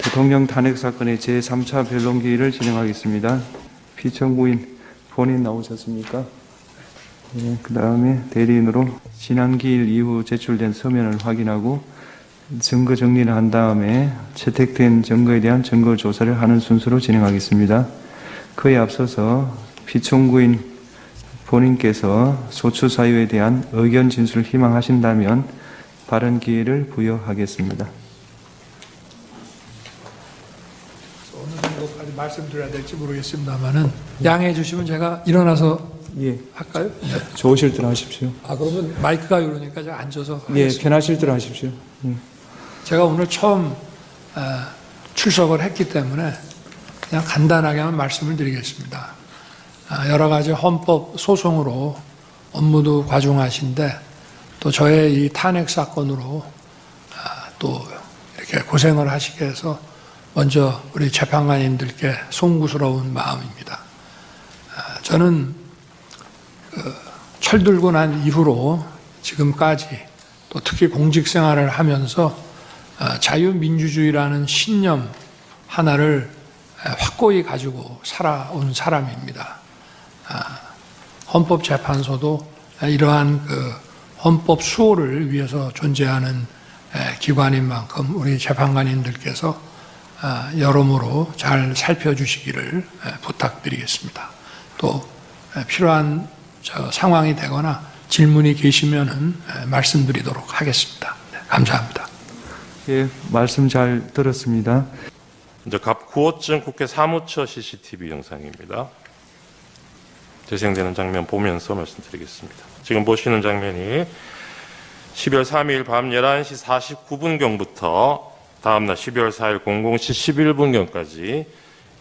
대통령 탄핵 사건의 제3차 변론기일을 진행하겠습니다. 피청구인 본인 나오셨습니까? 네, 그 다음에 대리인으로 지난 기일 이후 제출된 서면을 확인하고 증거 정리를 한 다음에 채택된 증거에 대한 증거 조사를 하는 순서로 진행하겠습니다. 그에 앞서서 피청구인 본인께서 소추 사유에 대한 의견 진술을 희망하신다면 발언 기회를 부여하겠습니다. 어느 정도까지 말씀드려야 될지 모르겠습니다만은 양해해 주시면 제가 일어나서 할까요? 네. 좋으실 대로 하십시오. 그러면 마이크가 이러니까 제가 앉아서 예, 하겠습니다. 편하실 대로 하십시오. 제가 오늘 처음 출석을 했기 때문에 그냥 간단하게만 말씀을 드리겠습니다. 여러 가지 헌법 소송으로 업무도 과중하신데 또 저의 이 탄핵 사건으로 또 이렇게 고생을 하시게 해서 먼저 우리 재판관님들께 송구스러운 마음입니다. 저는 철들고 난 이후로 지금까지 또 특히 공직 생활을 하면서 자유민주주의라는 신념 하나를 확고히 가지고 살아온 사람입니다. 헌법재판소도 이러한 그 헌법 수호를 위해서 존재하는 기관인 만큼 우리 재판관님들께서 여러모로 잘 살펴주시기를 부탁드리겠습니다. 또 필요한 상황이 되거나 질문이 계시면은 말씀드리도록 하겠습니다. 네, 감사합니다. 예, 말씀 잘 들었습니다. 이제 갑 9호증 국회 사무처 CCTV 영상입니다. 재생되는 장면 보면서 말씀드리겠습니다. 지금 보시는 장면이 12월 3일 밤 11시 49분경부터 다음날 12월 4일 00시 11분경까지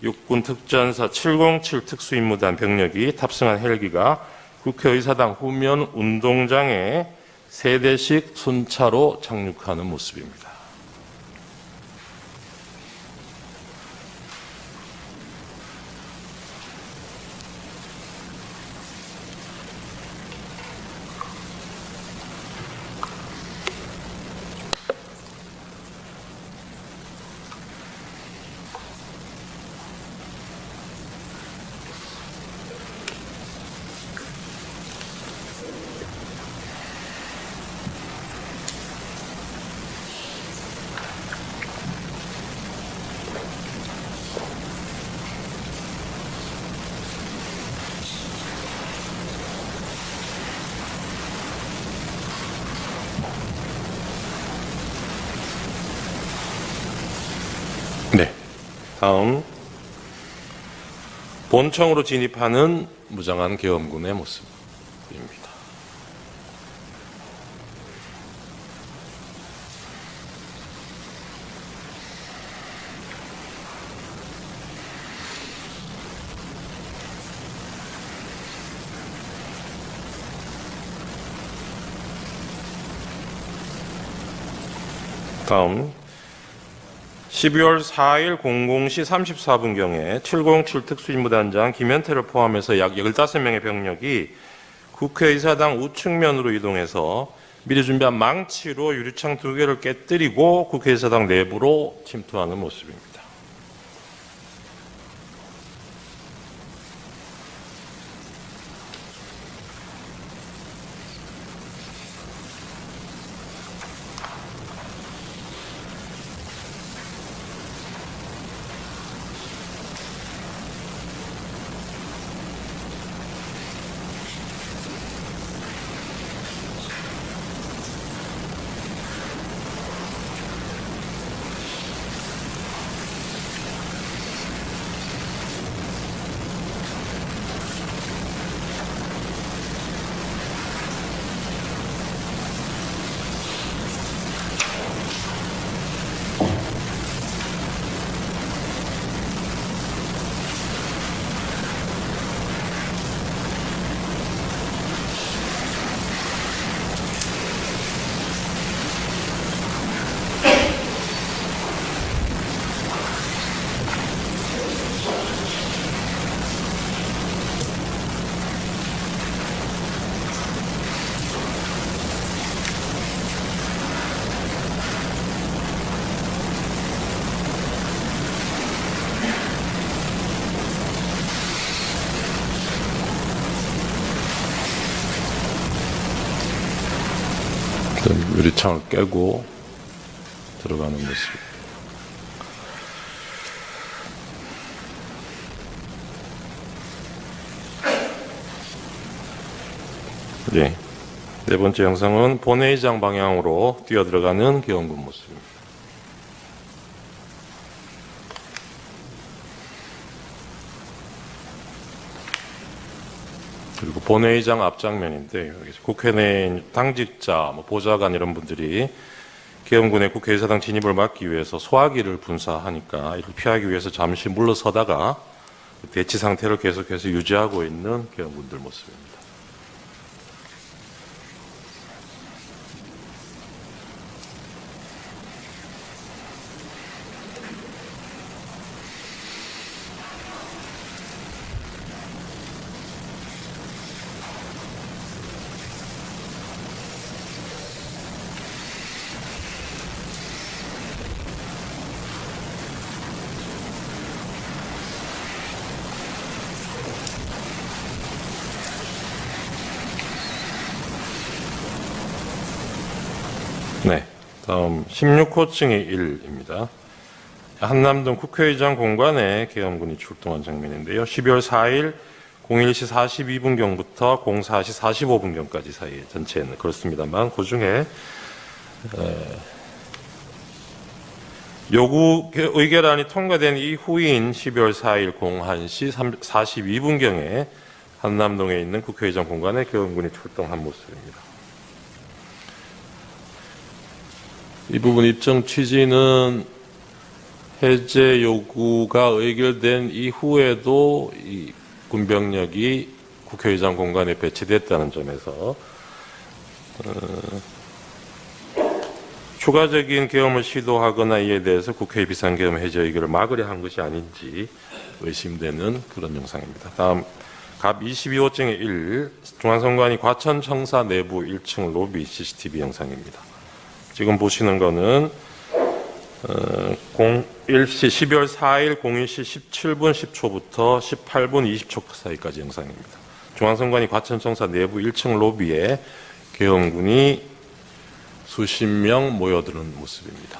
육군 특전사 707 특수임무단 병력이 탑승한 헬기가 국회의사당 후면 운동장에 3대씩 순차로 착륙하는 모습입니다. 네, 다음 본청으로 진입하는 무장한 계엄군의 모습입니다. 다음 12월 4일 00시 34분경에 707 특수임무단장 김현태를 포함해서 약 15명의 병력이 국회의사당 우측면으로 이동해서 미리 준비한 망치로 유리창 2개를 깨뜨리고 국회의사당 내부로 침투하는 모습입니다. 유리창을 깨고 들어가는 모습. 네. 네 번째 영상은 본회의장 방향으로 뛰어들어가는 계엄군 모습입니다. 그리고 본회의장 앞장면인데, 여기 국회 내 당직자, 보좌관 이런 분들이 계엄군의 국회의사당 진입을 막기 위해서 소화기를 분사하니까 이를 피하기 위해서 잠시 물러서다가 대치 상태를 계속해서 유지하고 있는 계엄군들 모습입니다. 네, 다음 16호증의 1입니다. 한남동 국회의장 공간에 계엄군이 출동한 장면인데요. 12월 4일 01시 42분경부터 04시 45분경까지 사이에 전체는 그렇습니다만 그 중에 요구 의결안이 통과된 이후인 12월 4일 01시 42분경에 한남동에 있는 국회의장 공간에 계엄군이 출동한 모습입니다. 이 부분 입정 취지는 해제 요구가 의결된 이후에도 이 군병력이 국회의장 공간에 배치됐다는 점에서 추가적인 계엄을 시도하거나 이에 대해서 국회 비상계엄 해제 의결을 막으려 한 것이 아닌지 의심되는 그런 영상입니다. 다음 갑 22호증의 1 중앙선관위 과천청사 내부 1층 로비 CCTV 영상입니다. 지금 보시는 거는 12월 4일 01시 17분 10초부터 18분 20초 사이까지 영상입니다. 중앙선관위 과천청사 내부 1층 로비에 계엄군이 수십 명 모여드는 모습입니다.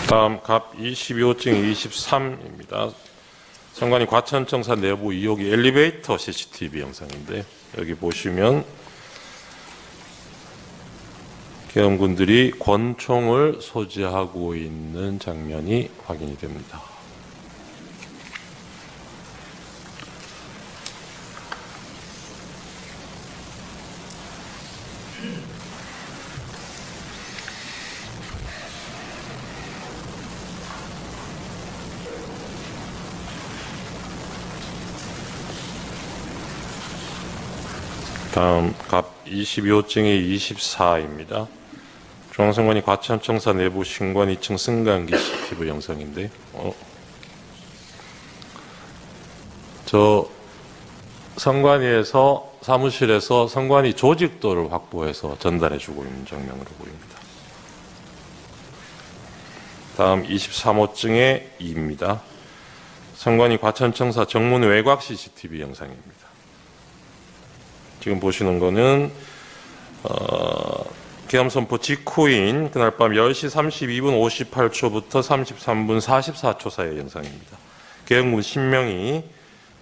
다음 갑 22호증 23입니다. 선관위 과천청사 내부 2호기 엘리베이터 CCTV 영상인데 여기 보시면 계엄군들이 권총을 소지하고 있는 장면이 확인이 됩니다. 다음 갑 22호증이 24입니다. 중앙선관위 과천청사 내부 신관 2층 승강기 CCTV 영상인데 저 선관위에서 사무실에서 선관위 조직도를 확보해서 전달해주고 있는 장면으로 보입니다. 다음 23호증의 2입니다. 선관위 과천청사 정문 외곽 CCTV 영상입니다. 지금 보시는 거는 계엄 선포 직후인 그날 밤 10시 32분 58초부터 33분 44초 사이의 영상입니다. 계엄군 10명이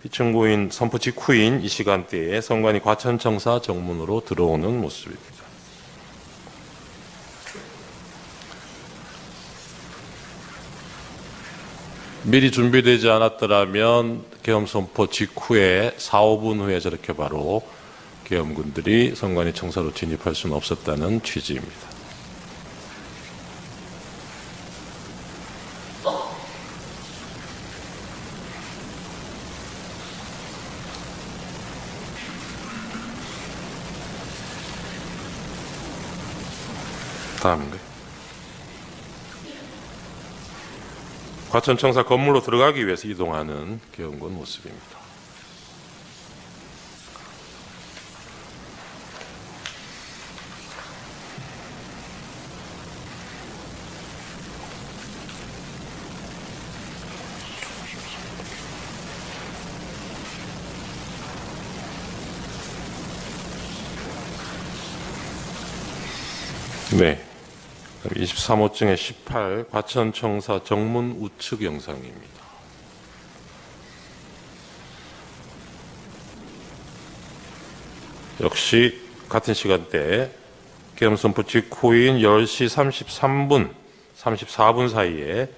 피청구인 선포 직후인 이 시간대에 선관위 과천청사 정문으로 들어오는 모습입니다. 미리 준비되지 않았더라면 계엄 선포 직후에 4, 5분 후에 저렇게 바로 계엄군들이 선관위 청사로 진입할 수는 없었다는 취지입니다. 다음인가요? 과천청사 건물로 들어가기 위해서 이동하는 계엄군 모습입니다. 네. 23호증의 18 과천청사 정문 우측 영상입니다. 역시 같은 시간대에 계엄 선포 직후인 10시 34분 사이에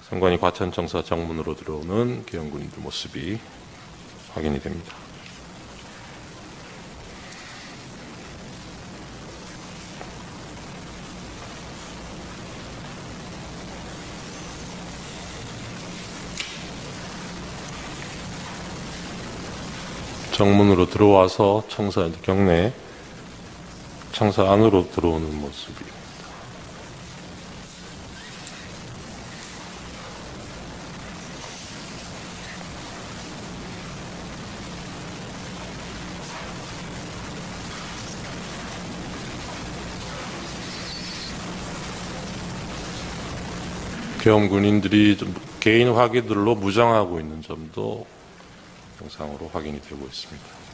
선관위 과천청사 정문으로 들어오는 계엄군인들 모습이 확인이 됩니다. 정문으로 들어와서 청사 경내 청사 안으로 들어오는 모습입니다. 계엄 군인들이 개인 화기들로 무장하고 있는 점도 영상으로 확인이 되고 있습니다.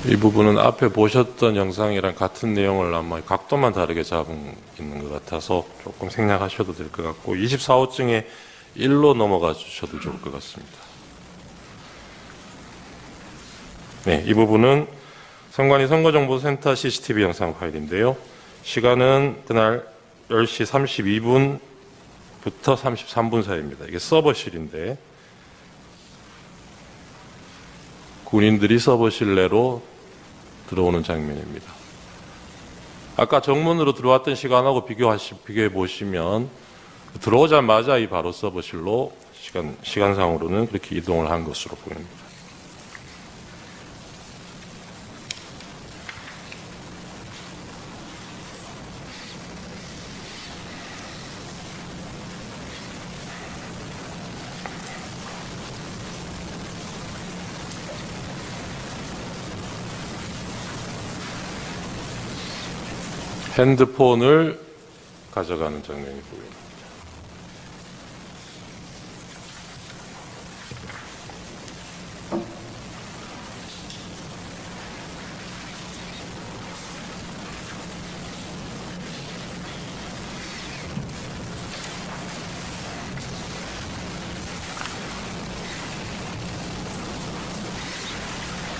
이 부분은 앞에 보셨던 영상이랑 같은 내용을 아마 각도만 다르게 잡은 있는 것 같아서 조금 생략하셔도 될 것 같고 24호증에 1로 넘어가 주셔도 좋을 것 같습니다. 네, 이 부분은 선관위 선거정보센터 CCTV 영상 파일인데요. 시간은 그날 10시 32분부터 33분 사이입니다. 이게 서버실인데 군인들이 서버실 내로 들어오는 장면입니다. 아까 정문으로 들어왔던 시간하고 비교해 보시면 들어오자마자 이 바로 서버실로 시간상으로는 그렇게 이동을 한 것으로 보입니다. 핸드폰을 가져가는 장면이 보입니다.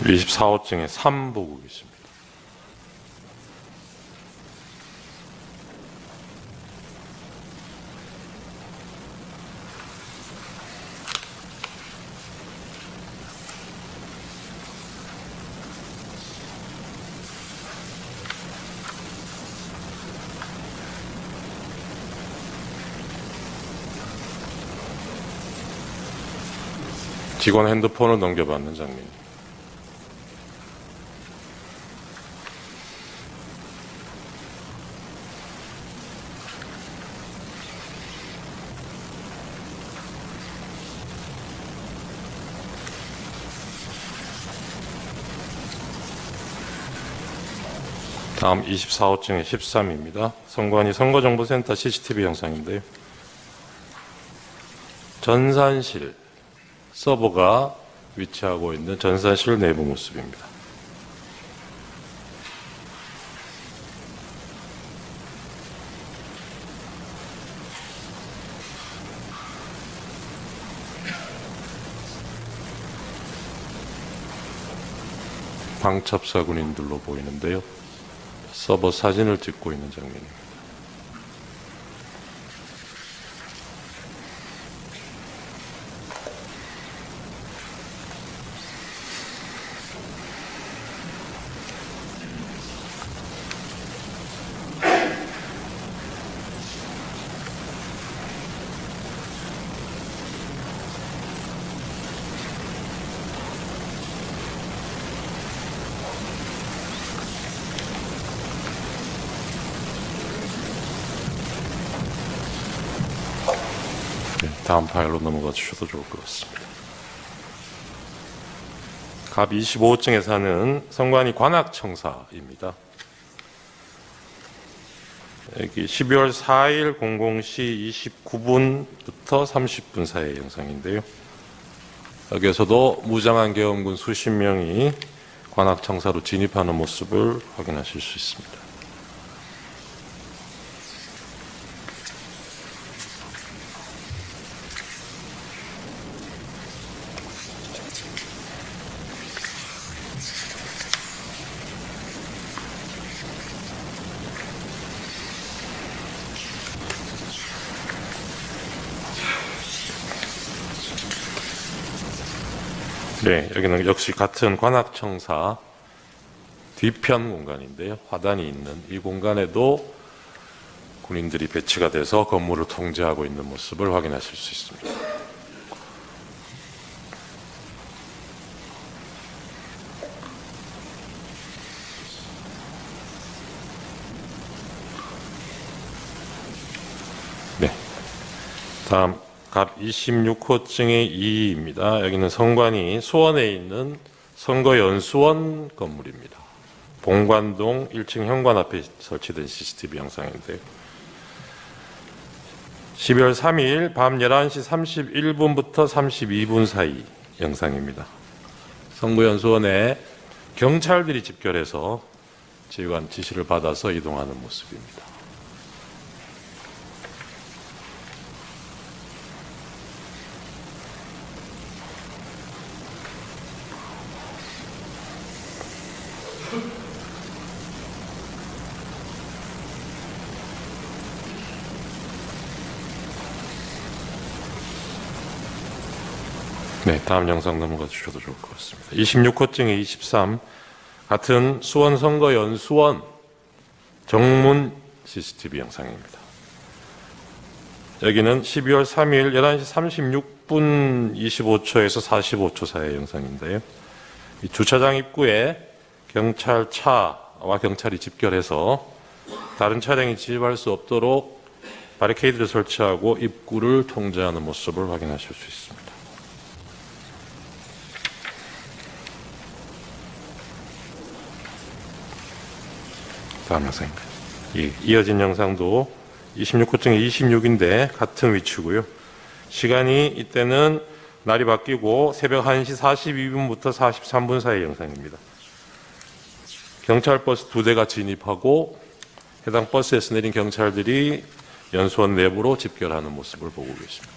이 24호증에 3 보고 계십니다. 직원 핸드폰을 넘겨받는 장면. 다음 24호증의 13입니다. 선관위 선거정보센터 CCTV 영상인데요. 전산실 서버가 위치하고 있는 전산실 내부 모습입니다. 방첩사 군인들로 보이는데요. 서버 사진을 찍고 있는 장면입니다. 다음 파일로 넘어가 주셔도 좋을 것 같습니다. 갑 25호층에 사는 성관이 관악청사입니다. 여기 12월 4일 00시 29분부터 30분 사이의 영상인데요. 여기에서도 무장한 계엄군 수십 명이 관악청사로 진입하는 모습을 확인하실 수 있습니다. 네, 여기는 역시 같은 관악청사 뒤편 공간인데요. 화단이 있는 이 공간에도 군인들이 배치가 돼서 건물을 통제하고 있는 모습을 확인하실 수 있습니다. 네, 다음 갑 26호증의 2입니다. 여기는 성관이 수원에 있는 선거연수원 건물입니다. 봉관동 1층 현관 앞에 설치된 CCTV 영상인데요. 12월 3일 밤 11시 31분부터 32분 사이 영상입니다. 선거연수원에 경찰들이 집결해서 지휘관 지시를 받아서 이동하는 모습입니다. 네, 다음 영상 넘어가 주셔도 좋을 것 같습니다. 26호증의 23, 같은 수원 선거연수원 정문 CCTV 영상입니다. 여기는 12월 3일 11시 36분 25초에서 45초 사이의 영상인데요. 이 주차장 입구에 경찰차와 경찰이 집결해서 다른 차량이 진입할 수 없도록 바리케이드를 설치하고 입구를 통제하는 모습을 확인하실 수 있습니다. 다음 영상입니다. 이어진 영상도 26호증의 26인데 같은 위치고요. 시간이 이때는 날이 바뀌고 새벽 1시 42분부터 43분 사이의 영상입니다. 경찰버스 2대가 진입하고 해당 버스에서 내린 경찰들이 연수원 내부로 집결하는 모습을 보고 계십니다.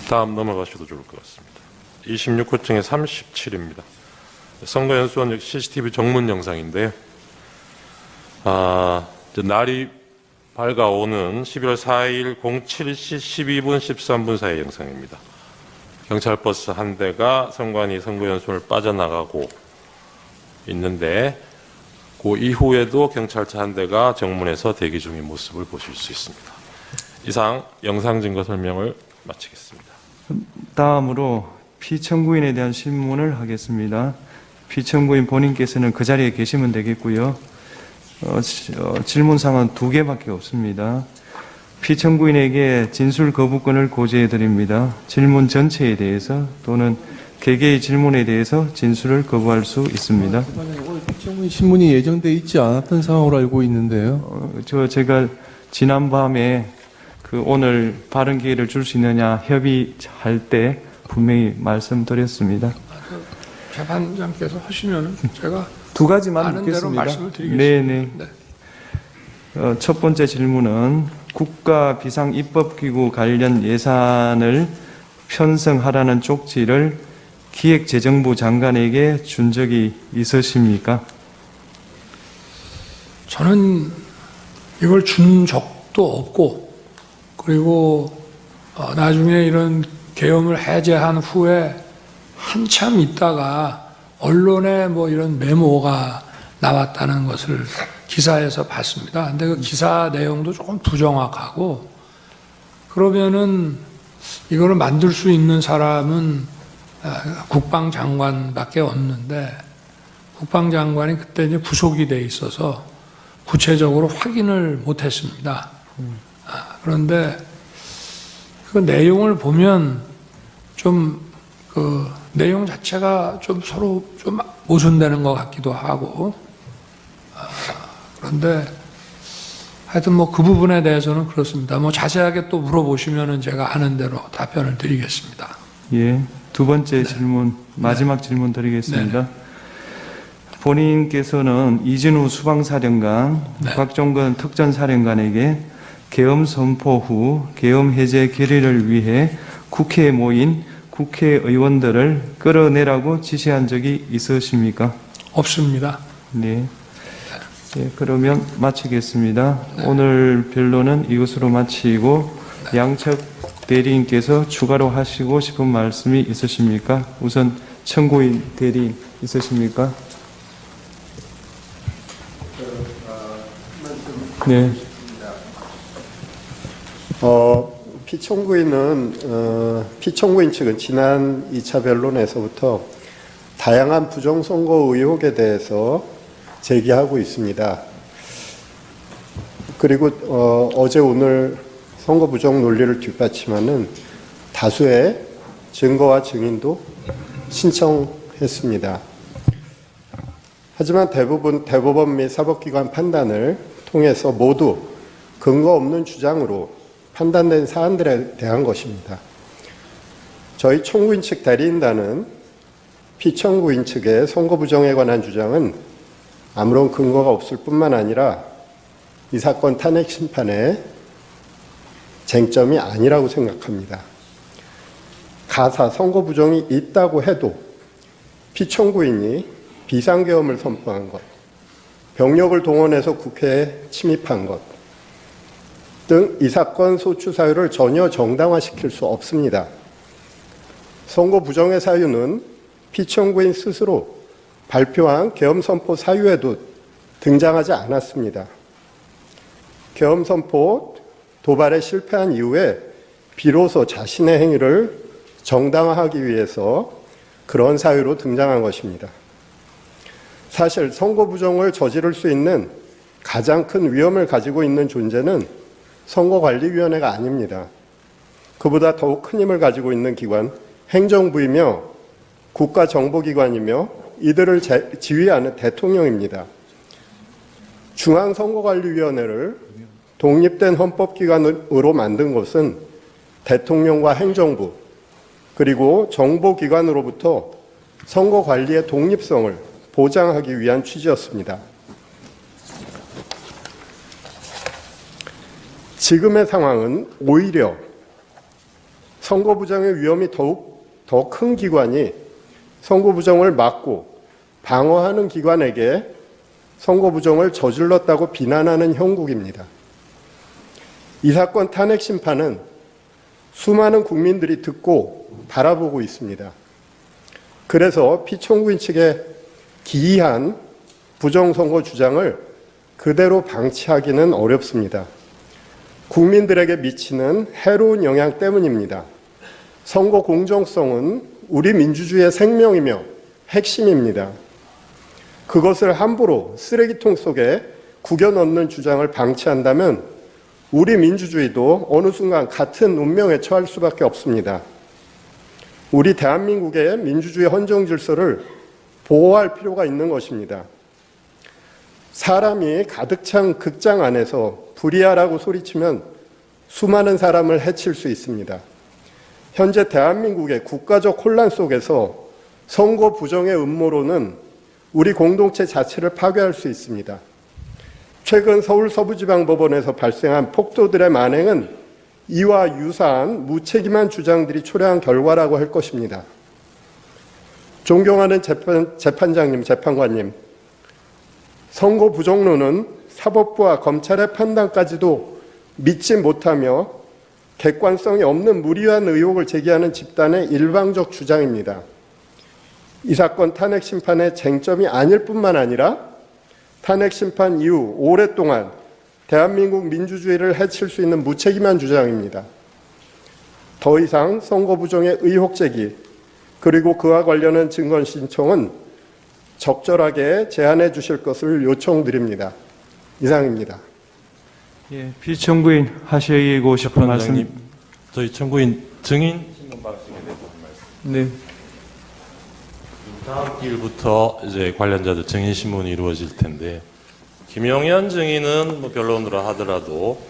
다음 넘어가셔도 좋을 것 같습니다. 26호증의 37입니다. 선거연수원 CCTV 정문 영상인데요. 날이 밝아오는 11월 4일 07시 12분 13분 사이의 영상입니다. 경찰버스 한 대가 선관위 선거연수원을 빠져나가고 있는데 그 이후에도 경찰차 한 대가 정문에서 대기 중인 모습을 보실 수 있습니다. 이상 영상 증거 설명을 마치겠습니다. 다음으로 피청구인에 대한 신문을 하겠습니다. 피청구인 본인께서는 그 자리에 계시면 되겠고요. 질문사항은 2개밖에 없습니다. 피청구인에게 진술 거부권을 고지해 드립니다. 질문 전체에 대해서 또는 개개의 질문에 대해서 진술을 거부할 수 있습니다. 오늘 피청구인 신문이 예정돼 있지 않았던 상황으로 알고 있는데요. 제가 지난밤에 오늘 발언 기회를 줄 수 있느냐 협의할 때 분명히 말씀드렸습니다. 재판장께서 하시면 제가 두 가지만 아는 대로 묻겠습니다. 말씀을 드리겠습니다. 네네. 첫 번째 질문은 국가 비상 입법기구 관련 예산을 편성하라는 쪽지를 기획재정부 장관에게 준 적이 있으십니까? 저는 이걸 준 적도 없고, 그리고 나중에 이런 계엄을 해제한 후에 한참 있다가 언론에 뭐 이런 메모가 나왔다는 것을 기사에서 봤습니다. 근데 그 기사 내용도 조금 부정확하고, 그러면은 이거를 만들 수 있는 사람은 국방장관밖에 없는데, 국방장관이 그때 이제 부속이 돼 있어서 구체적으로 확인을 못했습니다. 그런데 그 내용을 보면 좀 그 내용 자체가 좀 서로 좀 모순되는 것 같기도 하고, 그런데 하여튼 뭐 그 부분에 대해서는 그렇습니다. 뭐 자세하게 또 물어보시면은 제가 아는 대로 답변을 드리겠습니다. 예. 두 번째 질문, 마지막 질문 드리겠습니다. 본인께서는 이진우 수방사령관, 곽종건 특전사령관에게 계엄 선포 후 계엄 해제 결의를 위해 국회에 모인 국회의원들을 끌어내라고 지시한 적이 있으십니까? 없습니다. 네. 예, 그러면 마치겠습니다. 오늘 변론은 이것으로 마치고 양측 대리인께서 추가로 하시고 싶은 말씀이 있으십니까? 우선 청구인 대리인 있으십니까? 네. 피청구인 측은 지난 2차 변론에서부터 다양한 부정선거 의혹에 대해서 제기하고 있습니다. 그리고 어제 오늘 선거 부정 논리를 뒷받침하는 다수의 증거와 증인도 신청했습니다. 하지만 대법원 및 사법기관 판단을 통해서 모두 근거 없는 주장으로 판단된 사안들에 대한 것입니다. 저희 청구인 측 대리인단은 피청구인 측의 선거 부정에 관한 주장은 아무런 근거가 없을 뿐만 아니라 이 사건 탄핵 심판의 쟁점이 아니라고 생각합니다. 가사 선거 부정이 있다고 해도 피청구인이 비상계엄을 선포한 것, 병력을 동원해서 국회에 침입한 것 등 이 사건 소추 사유를 전혀 정당화시킬 수 없습니다. 선거 부정의 사유는 피청구인 스스로 발표한 계엄 선포 사유에도 등장하지 않았습니다. 계엄 선포 도발에 실패한 이후에 비로소 자신의 행위를 정당화하기 위해서 그런 사유로 등장한 것입니다. 사실 선거 부정을 저지를 수 있는 가장 큰 위험을 가지고 있는 존재는 선거관리위원회가 아닙니다. 그보다 더욱 큰 힘을 가지고 있는 기관, 행정부이며 국가정보기관이며 이들을 지휘하는 대통령입니다. 중앙선거관리위원회를 독립된 헌법기관으로 만든 것은 대통령과 행정부 그리고 정보기관으로부터 선거관리의 독립성을 보장하기 위한 취지였습니다. 지금의 상황은 오히려 선거 부정의 위험이 더욱 더 큰 기관이 선거 부정을 막고 방어하는 기관에게 선거 부정을 저질렀다고 비난하는 형국입니다. 이 사건 탄핵 심판은 수많은 국민들이 듣고 바라보고 있습니다. 그래서 피청구인 측의 기이한 부정선거 주장을 그대로 방치하기는 어렵습니다. 국민들에게 미치는 해로운 영향 때문입니다. 선거 공정성은 우리 민주주의의 생명이며 핵심입니다. 그것을 함부로 쓰레기통 속에 구겨 넣는 주장을 방치한다면 우리 민주주의도 어느 순간 같은 운명에 처할 수밖에 없습니다. 우리 대한민국의 민주주의 헌정 질서를 보호할 필요가 있는 것입니다. 사람이 가득 찬 극장 안에서 불이야라고 소리치면 수많은 사람을 해칠 수 있습니다. 현재 대한민국의 국가적 혼란 속에서 선거 부정의 음모론은 우리 공동체 자체를 파괴할 수 있습니다. 최근 서울 서부지방법원에서 발생한 폭도들의 만행은 이와 유사한 무책임한 주장들이 초래한 결과라고 할 것입니다. 존경하는 재판장님, 재판관님, 선거 부정론은 사법부와 검찰의 판단까지도 믿지 못하며 객관성이 없는 무리한 의혹을 제기하는 집단의 일방적 주장입니다. 이 사건 탄핵 심판의 쟁점이 아닐 뿐만 아니라 탄핵 심판 이후 오랫동안 대한민국 민주주의를 해칠 수 있는 무책임한 주장입니다. 더 이상 선거 부정의 의혹 제기 그리고 그와 관련한 증거 신청은 적절하게 제한해 주실 것을 요청드립니다. 이상입니다. 예, 피청구인 하시고 싶은 말씀. 재판장님, 저희 청구인 증인 신문 방식에 대해서 한 말씀. 네. 다음 기일부터 이제 관련자들 증인 신문이 이루어질 텐데, 김영현 증인은 뭐 변론으로 하더라도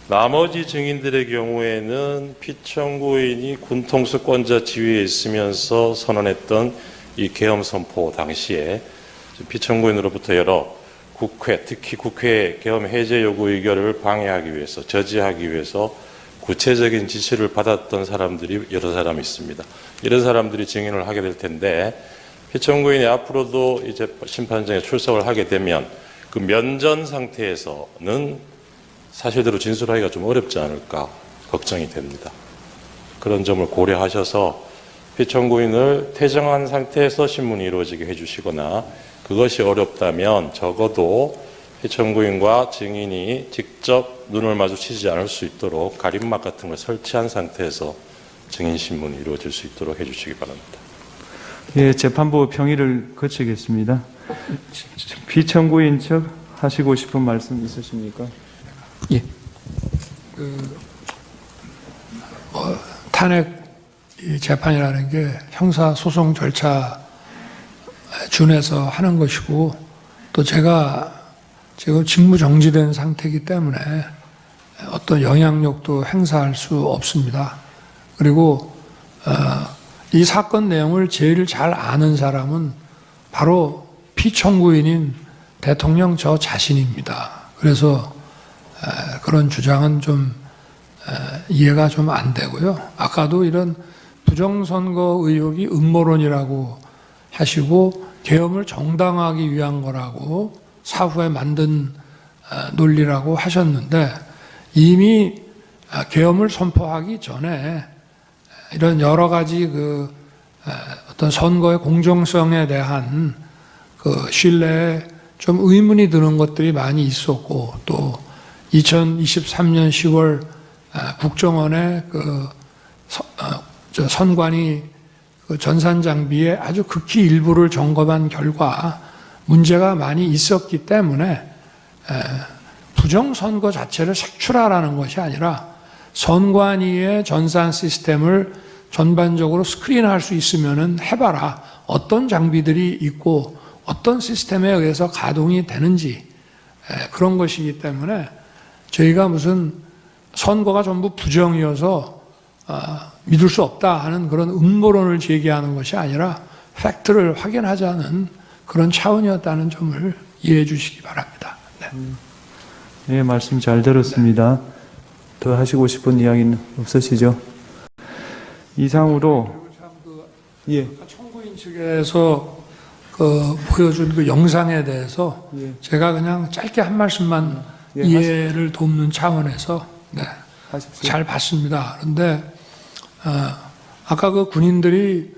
나머지 증인들의 경우에는 피청구인이 군통수권자 지위에 있으면서 선언했던 이 계엄 선포 당시에 피청구인으로부터 여러 국회, 특히 국회 계엄 해제 요구 의결을 방해하기 위해서, 저지하기 위해서 구체적인 지시를 받았던 사람들이 여러 사람 있습니다. 이런 사람들이 증인을 하게 될 텐데, 피청구인이 앞으로도 이제 심판장에 출석을 하게 되면 그 면전 상태에서는 사실대로 진술하기가 좀 어렵지 않을까 걱정이 됩니다. 그런 점을 고려하셔서 피청구인을 퇴정한 상태에서 신문이 이루어지게 해주시거나, 그것이 어렵다면 적어도 피청구인과 증인이 직접 눈을 마주치지 않을 수 있도록 가림막 같은 걸 설치한 상태에서 증인 신문이 이루어질 수 있도록 해주시기 바랍니다. 예, 재판부 평의를 거치겠습니다. 피청구인 측 하시고 싶은 말씀 있으십니까? 예. 탄핵 재판이라는 게 형사 소송 절차 준해서 하는 것이고, 또 제가 지금 직무 정지된 상태이기 때문에 어떤 영향력도 행사할 수 없습니다. 그리고 이 사건 내용을 제일 잘 아는 사람은 바로 피청구인인 대통령 저 자신입니다. 그래서 그런 주장은 좀 이해가 좀 안 되고요. 아까도 이런 부정선거 의혹이 음모론이라고 하시고 계엄을 정당화하기 위한 거라고 사후에 만든 논리라고 하셨는데, 이미 계엄을 선포하기 전에 이런 여러 가지 어떤 선거의 공정성에 대한 신뢰에 좀 의문이 드는 것들이 많이 있었고, 또 2023년 10월 국정원의 선관위 전산 장비의 아주 극히 일부를 점검한 결과 문제가 많이 있었기 때문에 부정선거 자체를 색출하라는 것이 아니라 선관위의 전산 시스템을 전반적으로 스크린할 수 있으면은 해봐라. 어떤 장비들이 있고 어떤 시스템에 의해서 가동이 되는지 그런 것이기 때문에 저희가 무슨 선거가 전부 부정이어서 믿을 수 없다 하는 그런 음모론을 제기하는 것이 아니라 팩트를 확인하자는 그런 차원이었다는 점을 이해해 주시기 바랍니다. 네. 네, 말씀 잘 들었습니다. 더 하시고 싶은 이야기는 없으시죠? 이상으로 예. 청구인 측에서 보여준 영상에 대해서 제가 그냥 짧게 한 말씀만 이해를 돕는 차원에서 잘 봤습니다. 그런데 아까 군인들이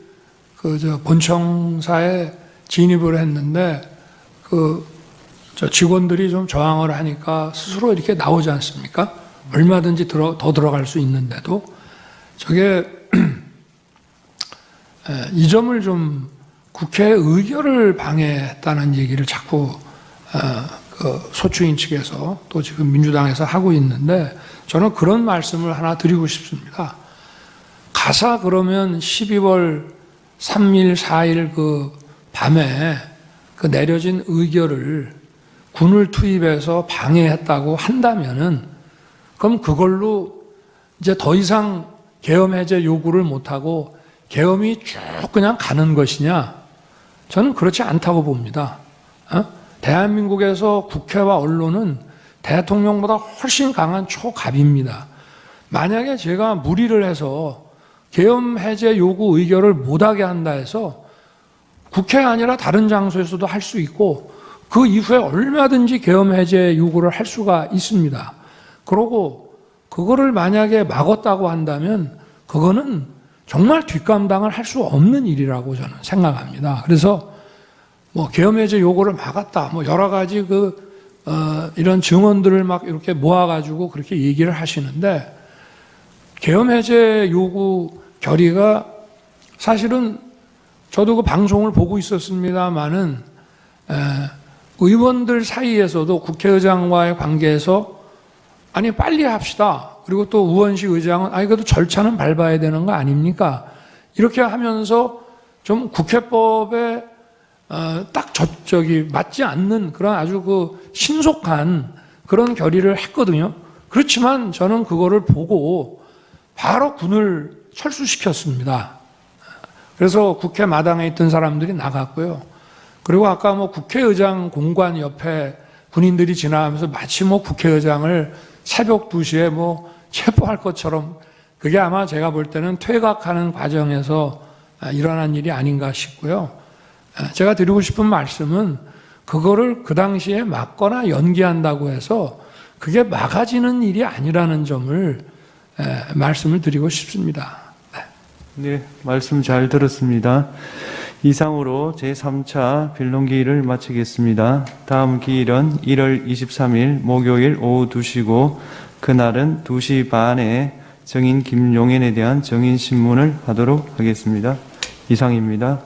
본청사에 진입을 했는데 직원들이 좀 저항을 하니까 스스로 이렇게 나오지 않습니까? 얼마든지 더 들어갈 수 있는데도 저게 이 점을 좀 국회 의결을 방해했다는 얘기를 자꾸 소추인 측에서 또 지금 민주당에서 하고 있는데, 저는 그런 말씀을 하나 드리고 싶습니다. 가사 그러면 12월 3일, 4일 밤에 내려진 의결을 군을 투입해서 방해했다고 한다면은, 그럼 그걸로 이제 더 이상 계엄 해제 요구를 못하고 계엄이 쭉 그냥 가는 것이냐? 저는 그렇지 않다고 봅니다. 대한민국에서 국회와 언론은 대통령보다 훨씬 강한 초갑입니다. 만약에 제가 무리를 해서 계엄 해제 요구 의결을 못하게 한다 해서 국회가 아니라 다른 장소에서도 할 수 있고 그 이후에 얼마든지 계엄 해제 요구를 할 수가 있습니다. 그러고 그거를 만약에 막았다고 한다면 그거는 정말 뒷감당을 할 수 없는 일이라고 저는 생각합니다. 그래서 뭐 계엄 해제 요구를 막았다, 뭐 여러 가지 이런 증언들을 막 이렇게 모아가지고 그렇게 얘기를 하시는데 계엄 해제 요구 결의가 사실은 저도 그 방송을 보고 있었습니다만은 의원들 사이에서도 국회의장과의 관계에서 아니 빨리 합시다. 그리고 또 우원식 의장은 아니 그래도 절차는 밟아야 되는 거 아닙니까? 이렇게 하면서 좀 국회법에 딱 맞지 않는 그런 아주 신속한 그런 결의를 했거든요. 그렇지만 저는 그거를 보고 바로 군을 철수시켰습니다. 그래서 국회 마당에 있던 사람들이 나갔고요. 그리고 아까 국회의장 공관 옆에 군인들이 지나가면서 마치 국회의장을 새벽 2시에 체포할 것처럼 그게 아마 제가 볼 때는 퇴각하는 과정에서 일어난 일이 아닌가 싶고요. 제가 드리고 싶은 말씀은 그거를 그 당시에 막거나 연기한다고 해서 그게 막아지는 일이 아니라는 점을 말씀을 드리고 싶습니다. 네, 말씀 잘 들었습니다. 이상으로 제3차 변론기일을 마치겠습니다. 다음 기일은 1월 23일 목요일 오후 2시고 그날은 2시 반에 정인 김용현에 대한 정인신문을 하도록 하겠습니다. 이상입니다.